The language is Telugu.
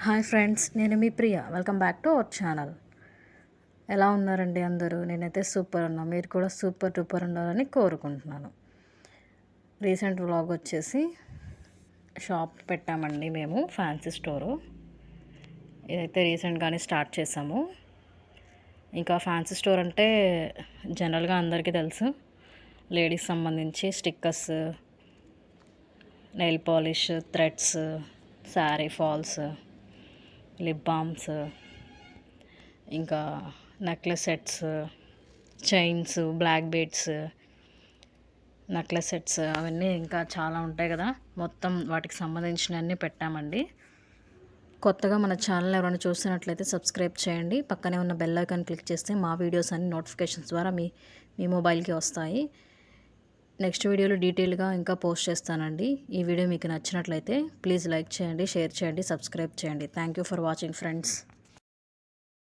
హాయ్ ఫ్రెండ్స్, నేను మీ Priya. Welcome back to our channel. ఎలా ఉన్నారండి అందరూ? నేనైతే సూపర్ ఉన్నా. మీరు కూడా సూపర్ డూపర్ ఉండాలని కోరుకుంటున్నాను. రీసెంట్ వ్లాగ్ వచ్చేసి షాప్ పెట్టామండి మేము, ఫ్యాన్సీ స్టోరు. ఇదైతే రీసెంట్గానే స్టార్ట్ చేసాము. ఇంకా ఫ్యాన్సీ స్టోర్ అంటే జనరల్గా అందరికీ తెలుసు. లేడీస్ సంబంధించి stickers, nail polish, threads, sari falls, lip balms, ఇంకా necklace sets, chains, black beads, necklace sets, అవన్నీ ఇంకా చాలా ఉంటాయి కదా. మొత్తం వాటికి సంబంధించినవన్నీ పెట్టామండి. కొత్తగా మన ఛానల్ ఎవరైనా చూస్తున్నట్లయితే సబ్స్క్రైబ్ చేయండి. పక్కనే ఉన్న బెల్ ఐకాన్ క్లిక్ చేస్తే మా వీడియోస్ అన్ని నోటిఫికేషన్స్ ద్వారా మీ మొబైల్కి వస్తాయి. నెక్స్ట్ వీడియోలో డీటెయిల్గా ఇంకా పోస్ట్ చేస్తానండి. ఈ వీడియో మీకు నచ్చినట్లయితే ప్లీజ్ లైక్ చేయండి, షేర్ చేయండి, సబ్స్క్రైబ్ చేయండి. Thank you for watching friends.